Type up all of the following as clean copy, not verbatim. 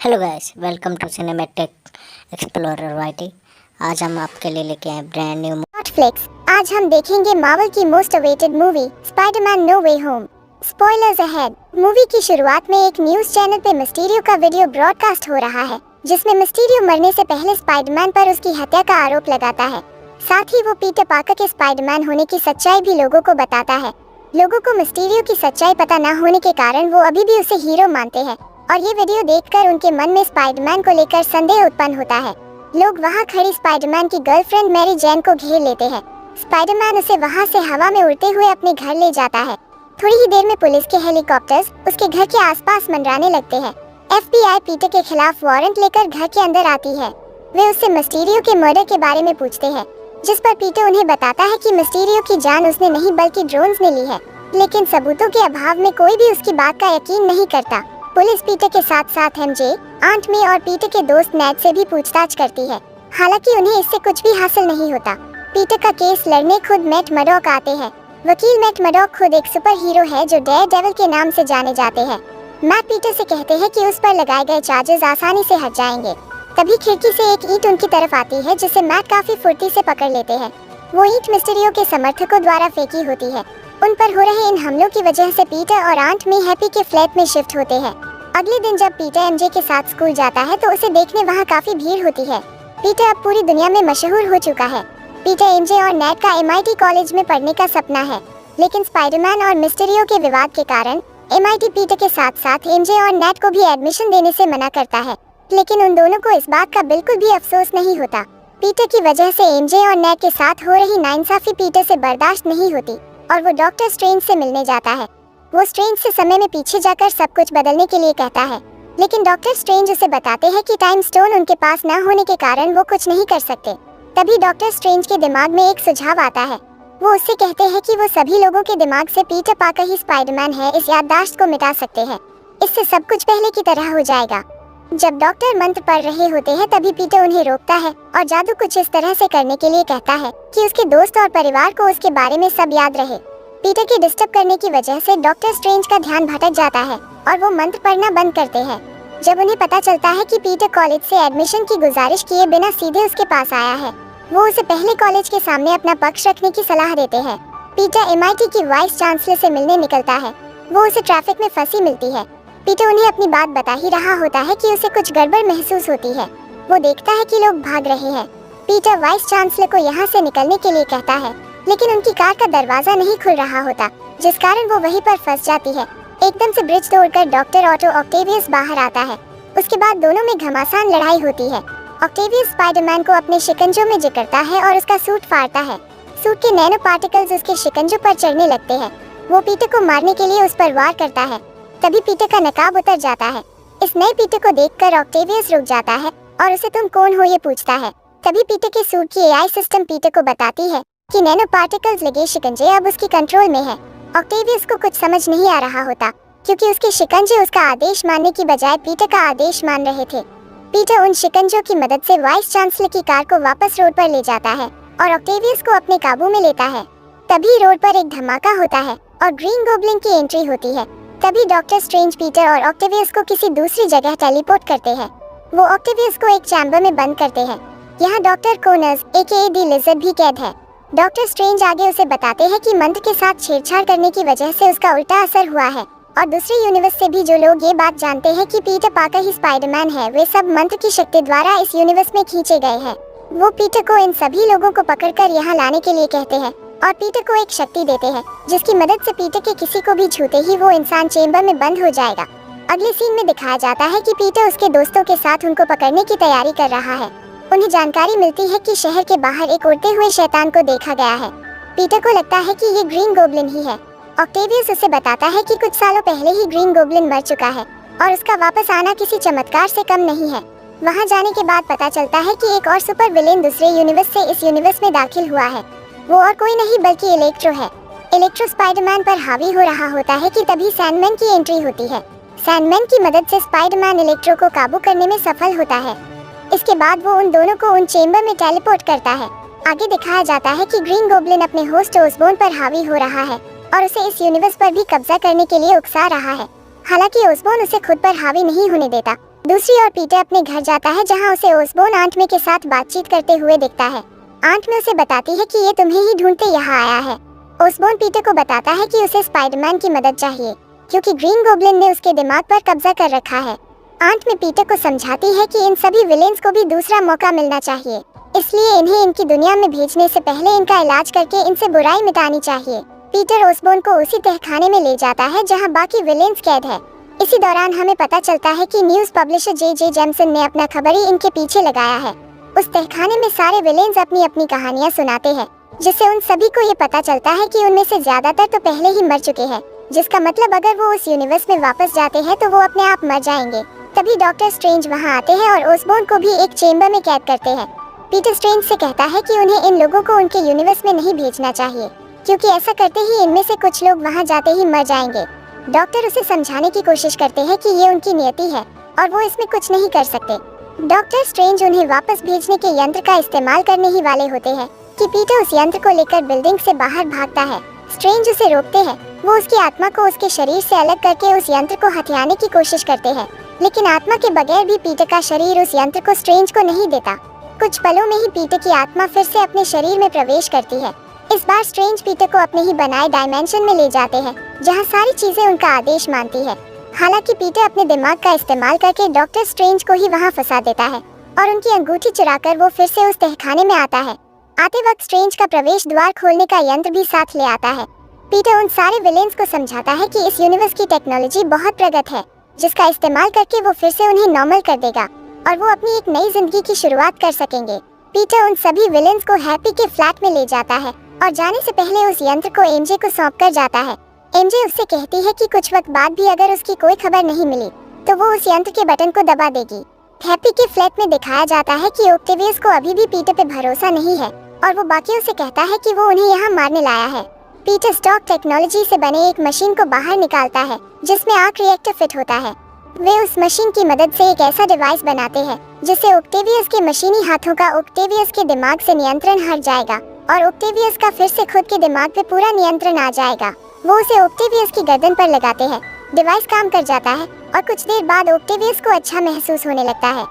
Hello guys, welcome to cinematic explorer YT. आज हम आपके लिए लेके आए ब्रांड न्यू नेटफ्लिक्स। आज हम देखेंगे मार्वल की most awaited movie Spiderman no way home. Spoilers ahead. Movie की शुरुआत में एक न्यूज चैनल पे मिस्टीरियो का वीडियो ब्रॉडकास्ट हो रहा है, जिसमें मिस्टीरियो मरने से पहले स्पाइडरमैन पर उसकी हत्या का आरोप लगाता है। साथ ही वो पीटर पार्कर के स्पाइडरमैन होने की सच्चाई भी लोगों को बताता है। लोगों को मिस्टीरियो की सच्चाई पता न होने के कारण वो अभी भी उसे हीरो मानते हैं, और ये वीडियो देखकर उनके मन में स्पाइडरमैन को लेकर संदेह उत्पन्न होता है। लोग वहाँ खड़ी स्पाइडरमैन की गर्लफ्रेंड मैरी जेन को घेर लेते हैं। स्पाइडरमैन उसे वहाँ से हवा में उड़ते हुए अपने घर ले जाता है। थोड़ी ही देर में पुलिस के हेलीकॉप्टर्स उसके घर के आसपास मंडराने लगते हैं। FBI पीटर के खिलाफ वारंट लेकर घर के अंदर आती है। वे उससे मिस्टीरियो के मर्डर के बारे में पूछते हैं, जिस पर पीटर उन्हें बताता है कि मिस्टीरियो की जान उसने नहीं बल्कि ड्रोन्स ने ली है, लेकिन सबूतों के अभाव में कोई भी उसकी बात का यकीन नहीं करता। पुलिस पीटर के साथ साथ MJ, आंट मे और पीटर के दोस्त नेड से भी पूछताछ करती है, हालांकि उन्हें इससे कुछ भी हासिल नहीं होता। पीटर का केस लड़ने खुद मैट मर्डॉक आते हैं। वकील मैट मर्डॉक खुद एक सुपर हीरो है जो डेयरडेविल के नाम से जाने जाते हैं। मैट पीटर से कहते हैं कि उस पर लगाए गए चार्जेस आसानी से हट जाएंगे। तभी खिड़की से एक ईंट उनकी तरफ आती है, जिसे मैट काफी फुर्ती से पकड़ लेते हैं। वो ईंट मिस्टीरियो के समर्थकों द्वारा फेंकी होती है। उन पर हो रहे इन हमलों की वजह से पीटर और आंट मे हैप्पी के फ्लैट में शिफ्ट होते हैं। अगले दिन जब पीटर MJ के साथ स्कूल जाता है तो उसे देखने वहाँ काफी भीड़ होती है। पीटर अब पूरी दुनिया में मशहूर हो चुका है। पीटर, MJ और नेड का MIT कॉलेज में पढ़ने का सपना है, लेकिन स्पाइडरमैन और मिस्टीरियो के विवाद के कारण MIT पीटर के साथ साथ MJ और नेड को भी एडमिशन देने से मना करता है। लेकिन उन दोनों को इस बात का बिल्कुल भी अफसोस नहीं होता। पीटर की वजह से MJ और नेड के साथ हो रही नाइंसाफी पीटर से बर्दाश्त नहीं होती और वो डॉक्टर स्ट्रेंज से मिलने जाता है। वो स्ट्रेंज से समय में पीछे जाकर सब कुछ बदलने के लिए कहता है, लेकिन डॉक्टर स्ट्रेंज उसे बताते हैं कि टाइम स्टोन उनके पास न होने के कारण वो कुछ नहीं कर सकते। तभी डॉक्टर स्ट्रेंज के दिमाग में एक सुझाव आता है। वो उससे कहते हैं कि वो सभी लोगों के दिमाग से पीटर पार्कर ही स्पाइडरमैन है, इस याददाश्त को मिटा सकते हैं। इससे सब कुछ पहले की तरह हो जाएगा। जब डॉक्टर मंत्र पढ़ रहे होते हैं तभी पीटर उन्हें रोकता है और जादू कुछ इस तरह से करने के लिए कहता है कि उसके दोस्त और परिवार को उसके बारे में सब याद रहे। पीटर के डिस्टर्ब करने की वजह से डॉक्टर स्ट्रेंज का ध्यान भटक जाता है और वो मंत्र पढ़ना बंद करते हैं। जब उन्हें पता चलता है कि पीटर कॉलेज से एडमिशन की गुजारिश किए बिना सीधे उसके पास आया है, वो उसे पहले कॉलेज के सामने अपना पक्ष रखने की सलाह देते हैं। पीटर MIT की वाइस चांसलर से मिलने निकलता है। वो उसे ट्रैफिक में फंसी मिलती है। पीटर उन्हें अपनी बात बता ही रहा होता है कि उसे कुछ गड़बड़ महसूस होती है। वो देखता है कि लोग भाग रहे हैं। पीटर वाइस चांसलर को यहाँ से निकलने के लिए कहता है, लेकिन उनकी कार का दरवाजा नहीं खुल रहा होता, जिस कारण वो वहीं पर फंस जाती है। एकदम से ब्रिज तोड़कर डॉक्टर ऑटो ऑक्टेवियस बाहर आता है। उसके बाद दोनों में घमासान लड़ाई होती है। ऑक्टेवियस स्पाइडरमैन को अपने शिकंजों में जकड़ता है और उसका सूट फाड़ता है। सूट के नैनो पार्टिकल्स उसके शिकंजों पर चढ़ने लगते हैं। वो पीटर को मारने के लिए उस पर वार करता है। तभी पीटर का नकाब उतर जाता है। इस नए पीटर को देखकर ऑक्टेवियस रुक जाता है और उसे तुम कौन हो ये पूछता है। तभी पीटर के सूट की AI सिस्टम पीटर को बताती है कि नैनो पार्टिकल्स लगे शिकंजे अब उसकी कंट्रोल में है। ऑक्टेवियस को कुछ समझ नहीं आ रहा होता, क्योंकि उसके शिकंजे उसका आदेश मानने की बजाय पीटर का आदेश मान रहे थे। पीटर उन शिकंजों की मदद से वाइस चांसलर की कार को वापस रोड पर ले जाता है और ऑक्टेवियस को अपने काबू में लेता है। तभी रोड पर एक धमाका होता है और ग्रीन गोब्लिन की एंट्री होती है। तभी डॉक्टर स्ट्रेंज पीटर और ऑक्टेवियस को किसी दूसरी जगह टेलीपोर्ट करते हैं। वो ऑक्टेवियस को एक चैम्बर में बंद करते हैं। यहाँ डॉक्टर कोनर्स AKA द लिज़र्ड भी कैद है। डॉक्टर स्ट्रेंज आगे उसे बताते हैं कि मंत्र के साथ छेड़छाड़ करने की वजह से उसका उल्टा असर हुआ है, और दूसरे यूनिवर्स से भी जो लोग ये बात जानते हैं कि पीटर पार्कर ही स्पाइडरमैन है, वे सब मंत्र की शक्ति द्वारा इस यूनिवर्स में खींचे गए हैं। वो पीटर को इन सभी लोगों को पकड़कर यहाँ लाने के लिए कहते हैं और पीटर को एक शक्ति देते हैं, जिसकी मदद से पीटर के किसी को भी छूते ही वो इंसान चेम्बर में बंद हो जाएगा। अगले सीन में दिखाया जाता है कि पीटर उसके दोस्तों के साथ उनको पकड़ने की तैयारी कर रहा है। उन्हें जानकारी मिलती है कि शहर के बाहर एक उड़ते हुए शैतान को देखा गया है। पीटर को लगता है कि ये ग्रीन गोब्लिन ही है। ऑक्टेवियस उसे बताता है कि कुछ सालों पहले ही ग्रीन गोब्लिन मर चुका है और उसका वापस आना किसी चमत्कार से कम नहीं है। वहाँ जाने के बाद पता चलता है कि एक और सुपर विलेन दूसरे यूनिवर्स से इस यूनिवर्स में दाखिल हुआ है। वो और कोई नहीं बल्कि इलेक्ट्रो है। इलेक्ट्रो स्पाइडरमैन पर हावी हो रहा होता है कि तभी सैंडमैन की एंट्री होती है। सैंडमैन की मदद से स्पाइडरमैन इलेक्ट्रो को काबू करने में सफल होता है। इसके बाद वो उन दोनों को उन चेम्बर में टेलीपोर्ट करता है। आगे दिखाया जाता है कि ग्रीन गोब्लिन अपने होस्ट ओसबोर्न पर हावी हो रहा है और उसे इस यूनिवर्स पर भी कब्जा करने के लिए उकसा रहा है। हालांकि ओसबोर्न उसे खुद पर हावी नहीं होने देता। दूसरी ओर पीटर अपने घर जाता है जहां उसे ओसबोर्न आंट मे के साथ बातचीत करते हुए दिखता है। आंट मे उसे बताती है कि ये तुम्हें ही ढूंढते यहाँ आया है। ओसबोर्न पीटर को बताता है कि उसे स्पाइडरमैन की मदद चाहिए क्योंकि ग्रीन गोब्लिन ने उसके दिमाग पर कब्जा कर रखा है। आंट मे पीटर को समझाती है कि इन सभी विलेन्स को भी दूसरा मौका मिलना चाहिए, इसलिए इन्हें इनकी दुनिया में भेजने से पहले इनका इलाज करके इनसे बुराई मिटानी चाहिए। पीटर ओसबोर्न को उसी तहखाने में ले जाता है जहां बाकी विलेन्स कैद है। इसी दौरान हमें पता चलता है कि न्यूज़ पब्लिशर जे जेम्सन ने अपना खबरी इनके पीछे लगाया है। उस तहखाने में सारे विलेन्स अपनी अपनी कहानियां सुनाते हैं, जिससे उन सभी को ये पता चलता है कि उनमें से ज्यादातर तो पहले ही मर चुके हैं, जिसका मतलब अगर वो उस यूनिवर्स में वापस जाते हैं तो वो अपने आप मर जाएंगे। तभी डॉक्टर स्ट्रेंज वहाँ आते हैं और ओसबोर्न को भी एक चेम्बर में कैद करते हैं। पीटर स्ट्रेंज से कहता है कि उन्हें इन लोगों को उनके यूनिवर्स में नहीं भेजना चाहिए क्योंकि ऐसा करते ही इनमें से कुछ लोग वहाँ जाते ही मर जाएंगे। डॉक्टर उसे समझाने की कोशिश करते हैं कि ये उनकी नियति है और वो इसमें कुछ नहीं कर सकते। डॉक्टर स्ट्रेंज उन्हें वापस भेजने के यंत्र का इस्तेमाल करने ही वाले होते हैं कि पीटर उस यंत्र को लेकर बिल्डिंग से बाहर भागता है। स्ट्रेंज उसे रोकते हैं। वो उसकी आत्मा को उसके शरीर से अलग करके उस यंत्र को हथियाने की कोशिश करते हैं, लेकिन आत्मा के बगैर भी पीटर का शरीर उस यंत्र को स्ट्रेंज को नहीं देता। कुछ पलों में ही पीटर की आत्मा फिर से अपने शरीर में प्रवेश करती है। इस बार स्ट्रेंज पीटर को अपने ही बनाए डायमेंशन में ले जाते हैं जहां सारी चीजें उनका आदेश मानती है। हालांकि पीटर अपने दिमाग का इस्तेमाल करके डॉक्टर स्ट्रेंज को ही वहां फंसा देता है और उनकी अंगूठी चुराकर वो फिर से उस तहखाने में आता है। आते वक्त स्ट्रेंज का प्रवेश द्वार खोलने का यंत्र भी साथ ले आता है। पीटर उन सारे विलेन्स को समझाता है कि इस यूनिवर्स की टेक्नोलॉजी बहुत प्रगत है, जिसका इस्तेमाल करके वो फिर से उन्हें नॉर्मल कर देगा और वो अपनी एक नई जिंदगी की शुरुआत कर सकेंगे। पीटर उन सभी विलेन्स को हैप्पी के फ्लैट में ले जाता है और जाने से पहले उस यंत्र को एमजे को सौंप कर जाता है। एमजे उससे कहती है कि कुछ वक्त बाद भी अगर उसकी कोई खबर नहीं मिली तो वो उस यंत्र के बटन को दबा देगी। हैप्पी के फ्लैट में दिखाया जाता है कि ऑक्टेवियस को अभी भी पीटर पे भरोसा नहीं है और वो बाकियों से कहता है कि वो उन्हें यहाँ मारने लाया है। पीटर स्टॉक टेक्नोलॉजी से बने एक मशीन को बाहर निकालता है जिसमें आर्क रिएक्टर फिट होता है। वे उस मशीन की मदद से एक ऐसा डिवाइस बनाते हैं जिससे ऑक्टेवियस के मशीनी हाथों का ऑक्टेवियस के दिमाग से नियंत्रण हट जाएगा और ऑक्टेवियस का फिर से खुद के दिमाग पे पूरा नियंत्रण आ जाएगा। वो उसे ऑक्टेवियस की गर्दन पर लगाते हैं। डिवाइस काम कर जाता है और कुछ देर बाद ऑक्टेवियस को अच्छा महसूस होने लगता है।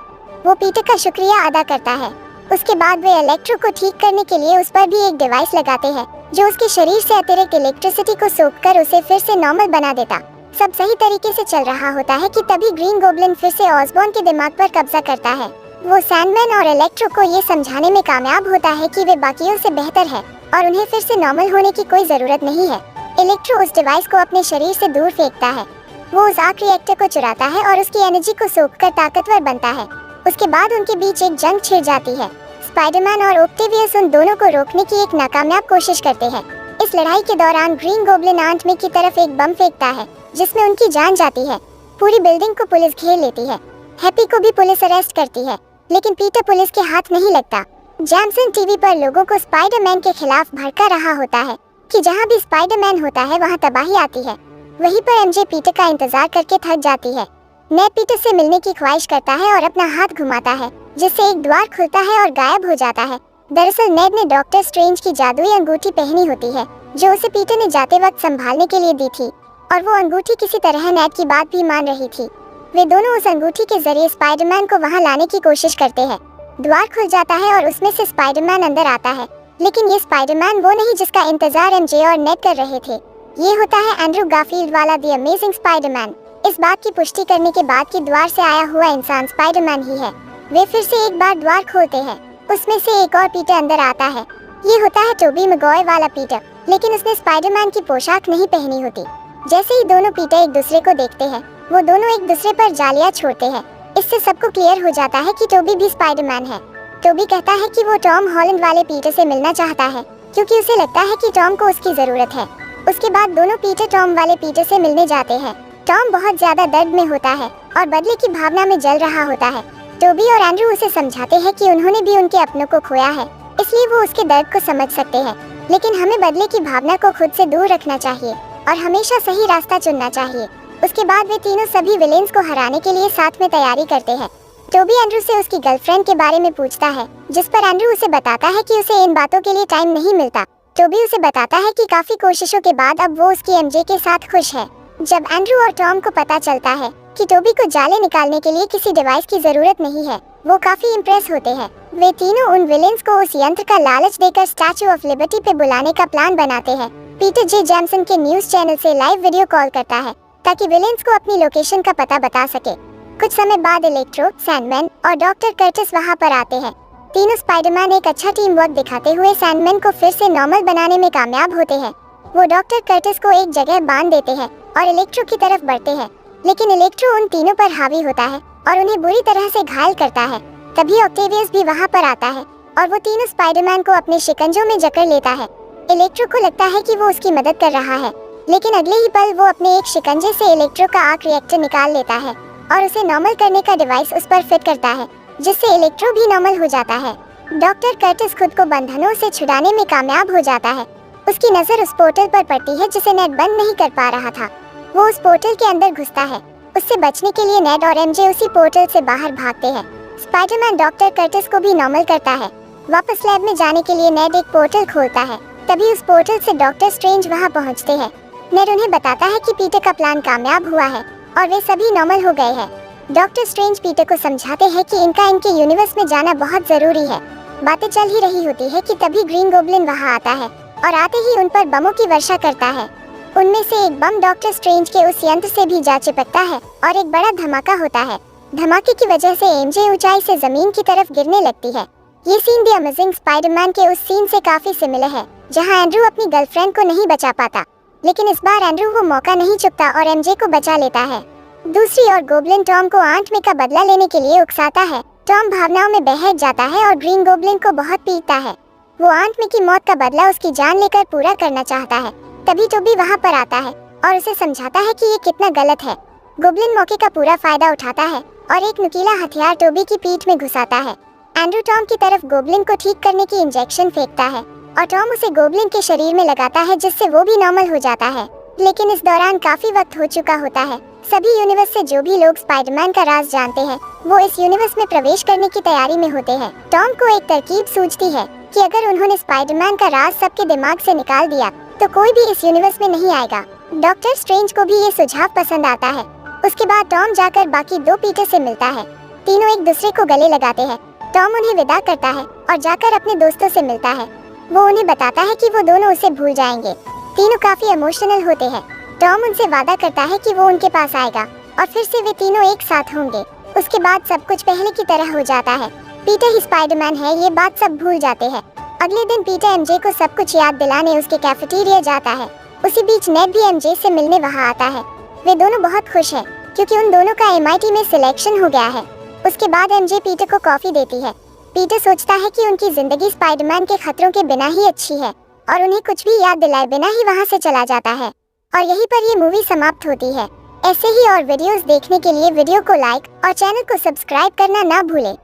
वो पीटर का शुक्रिया अदा करता है। उसके बाद वे इलेक्ट्रो को ठीक करने के लिए उस पर भी एक डिवाइस लगाते हैं जो उसके शरीर से अतिरिक्त इलेक्ट्रिसिटी को सोखकर उसे फिर से नॉर्मल बना देता। सब सही तरीके से चल रहा होता है कि तभी ग्रीन गोब्लिन फिर से ऑसबॉर्न के दिमाग पर कब्जा करता है। वो सैंडमैन और इलेक्ट्रो को ये समझाने में कामयाब होता है कि वे बाकियों से बेहतर है और उन्हें फिर से नॉर्मल होने की कोई जरूरत नहीं है। इलेक्ट्रो उस डिवाइस को अपने शरीर से दूर फेंकता है। वो उस आर्क रिएक्टर को चुराता है और उसकी एनर्जी को सोखकर ताकतवर बनता है। उसके बाद उनके बीच एक जंग छिड़ जाती है। स्पाइडरमैन और ऑक्टेवियस उन दोनों को रोकने की एक नाकामयाब कोशिश करते हैं। इस लड़ाई के दौरान ग्रीन गोब्लिन आंट मे की तरफ एक बम फेंकता है जिसमें उनकी जान जाती है। पूरी बिल्डिंग को पुलिस घेर लेती है। हैप्पी को भी पुलिस अरेस्ट करती है, लेकिन पीटर पुलिस के हाथ नहीं लगता। जैमसन टीवी पर लोगों को स्पाइडरमैन के खिलाफ भड़का रहा होता है कि जहां भी स्पाइडरमैन होता है वहां तबाही आती है। वहीं पर एमजे पीटर का इंतजार करके थक जाती है। नेड पीटर से मिलने की ख्वाहिश करता है और अपना हाथ घुमाता है जिससे एक द्वार खुलता है और गायब हो जाता है। दरअसल नेड ने डॉक्टर स्ट्रेंज की जादुई अंगूठी पहनी होती है जो उसे पीटर ने जाते वक्त संभालने के लिए दी थी और वो अंगूठी किसी तरह नेड की बात भी मान रही थी। वे दोनों उस अंगूठी के जरिए स्पाइडरमैन को वहां लाने की कोशिश करते हैं। द्वार खुल जाता है और उसमें से स्पाइडरमैन अंदर आता है, लेकिन ये स्पाइडरमैन वो नहीं जिसका इंतजार एमजे और नेड कर रहे थे। ये होता है एंड्रू गारफील्ड वाला द अमेजिंग स्पाइडरमैन। इस बात की पुष्टि करने के बाद कि द्वार से आया हुआ इंसान स्पाइडरमैन ही है, वे फिर से एक बार द्वार खोलते हैं। उसमें से एक और पीटर अंदर आता है। ये होता है टोबी मैगवायर वाला पीटर, लेकिन उसने स्पाइडरमैन की पोशाक नहीं पहनी होती। जैसे ही दोनों पीटर एक दूसरे को देखते हैं, वो दोनों एक दूसरे पर जालियां छोड़ते हैं। इससे सबको क्लियर हो जाता है कि टोबी भी स्पाइडरमैन है। टोबी कहता है कि वो टॉम हॉलैंड वाले पीटर से मिलना चाहता है क्योंकि उसे लगता है कि टॉम को उसकी जरूरत है। उसके बाद दोनों पीटर टॉम वाले पीटर से मिलने जाते हैं। टॉम बहुत ज्यादा दर्द में होता है और बदले की भावना में जल रहा होता है। टोबी और एंड्रू उसे समझाते हैं कि उन्होंने भी उनके अपनों को खोया है, इसलिए वो उसके दर्द को समझ सकते हैं, लेकिन हमें बदले की भावना को खुद से दूर रखना चाहिए और हमेशा सही रास्ता चुनना चाहिए। उसके बाद वे तीनों सभी विलेन्स को हराने के लिए साथ में तैयारी करते हैं। टोबी एंड्रू से उसकी गर्लफ्रेंड के बारे में पूछता है, जिस पर एंड्रू उसे बताता है कि उसे इन बातों के लिए टाइम नहीं मिलता। टोबी उसे बताता है कि काफी कोशिशों के बाद अब वो उसकी एमजे के साथ खुश है। जब एंड्रू और टॉम को पता चलता है कि टोबी को जाले निकालने के लिए किसी डिवाइस की जरूरत नहीं है, वो काफी इम्प्रेस होते हैं। वे तीनों उन विलेंस को उस यंत्र का लालच देकर स्टैच्यू ऑफ लिबर्टी पे बुलाने का प्लान बनाते हैं। पीटर जे जैमसन के न्यूज चैनल से लाइव वीडियो कॉल करता है ताकि विलेंस को अपनी लोकेशन का पता बता सके। कुछ समय बाद इलेक्ट्रो, सैंडमैन और डॉक्टर कर्टिस वहाँ पर आते हैं। तीनों स्पाइडरमैन एक अच्छा टीम वर्क दिखाते हुए सैंडमैन को फिर से नॉर्मल बनाने में कामयाब होते हैं। वो डॉक्टर कर्टिस को एक जगह बांध देते हैं और इलेक्ट्रो की तरफ बढ़ते हैं, लेकिन इलेक्ट्रो उन तीनों पर हावी होता है और उन्हें बुरी तरह से घायल करता है। तभी ऑक्टेवियस भी वहाँ पर आता है और वो तीनों स्पाइडरमैन को अपने शिकंजों में जकड़ लेता है। इलेक्ट्रो को लगता है कि वो उसकी मदद कर रहा है, लेकिन अगले ही पल वो अपने एक शिकंजे से इलेक्ट्रो का आर्क रिएक्टर निकाल लेता है और उसे नॉर्मल करने का डिवाइस उस पर फिट करता है, जिससे इलेक्ट्रो भी नॉर्मल हो जाता है। डॉक्टर कर्टिस खुद को बंधनों से छुड़ाने में कामयाब हो जाता है। उसकी नजर उस पोर्टल पर पड़ती है जिसे नेड बंद नहीं कर पा रहा था। वो उस पोर्टल के अंदर घुसता है। उससे बचने के लिए नेड और एमजे उसी पोर्टल से बाहर भागते हैं। स्पाइडरमैन डॉक्टर कर्टिस को भी नॉर्मल करता है। वापस लैब में जाने के लिए नेड एक पोर्टल खोलता है। तभी उस पोर्टल से डॉक्टर स्ट्रेंज वहाँ पहुँचते हैं। नेड उन्हें बताता है कि पीटर का प्लान कामयाब हुआ है और वे सभी नॉर्मल हो गए हैं। डॉक्टर स्ट्रेंज पीटर को समझाते हैं कि इनके यूनिवर्स में जाना बहुत जरूरी है। बातें चल ही रही होती है कि तभी ग्रीन गोब्लिन वहाँ आता है और आते ही उन पर बमों की वर्षा करता है। उनमें से एक बम डॉक्टर स्ट्रेंज के उस यंत्र से भी जा चिपकता है और एक बड़ा धमाका होता है। धमाके की वजह से एमजे ऊंचाई से जमीन की तरफ गिरने लगती है। ये सीन द अमेजिंग स्पाइडरमैन के उस सीन से काफी सिमिलर है जहां एंड्रू अपनी गर्लफ्रेंड को नहीं बचा पाता, लेकिन इस बार एंड्रू वो मौका नहीं चुकता और एमजे को बचा लेता है। दूसरी ओर गोब्लिन टॉम को आंट मे का बदला लेने के लिए उकसाता है। टॉम भावनाओं में बहक जाता है और ग्रीन गोब्लिन को बहुत पीटता है। वो आंट मे की मौत का बदला उसकी जान लेकर पूरा करना चाहता है। तभी टोबी वहाँ पर आता है और उसे समझाता है कि ये कितना गलत है। गोब्लिन मौके का पूरा फायदा उठाता है और एक नुकीला हथियार टोबी की पीठ में घुसाता है। एंड्रू टॉम की तरफ गोब्लिन को ठीक करने की इंजेक्शन फेंकता है और टॉम उसे गोब्लिन के शरीर में लगाता है, जिससे वो भी नॉर्मल हो जाता है। लेकिन इस दौरान काफी वक्त हो चुका होता है। सभी यूनिवर्स से जो भी लोग स्पाइडरमैन का राज जानते हैं वो इस यूनिवर्स में प्रवेश करने की तैयारी में होते हैं। टॉम को एक तरकीब सूझती है कि अगर उन्होंने स्पाइडरमैन का राज सबके दिमाग से निकाल दिया तो कोई भी इस यूनिवर्स में नहीं आएगा। डॉक्टर स्ट्रेंज को भी ये सुझाव पसंद आता है। उसके बाद टॉम जाकर बाकी दो पीटर से मिलता है। तीनों एक दूसरे को गले लगाते हैं। टॉम उन्हें विदा करता है और जाकर अपने दोस्तों से मिलता है। वो उन्हें बताता है कि वो दोनों उसे भूल जाएंगे। तीनों काफी इमोशनल होते हैं। टॉम उनसे वादा करता है कि वो उनके पास आएगा और फिर से वे तीनों एक साथ होंगे। उसके बाद सब कुछ पहले की तरह हो जाता है। पीटर ही स्पाइडरमैन है, ये बात सब भूल जाते हैं। अगले दिन पीटर एमजे को सब कुछ याद दिलाने उसके कैफेटेरिया जाता है। उसी बीच नेड भी एमजे से मिलने वहाँ आता है। वे दोनों बहुत खुश हैं क्योंकि उन दोनों का MIT में सिलेक्शन हो गया है। उसके बाद एमजे पीटर को कॉफी देती है। पीटर सोचता है कि उनकी जिंदगी स्पाइडरमैन के खतरों के बिना ही अच्छी है और उन्हें कुछ भी याद दिलाए बिना ही वहाँ से चला जाता है। और यहीं पर ये मूवी समाप्त होती है। ऐसे ही और वीडियोस देखने के लिए वीडियो को लाइक और चैनल को सब्सक्राइब करना ना भूलें।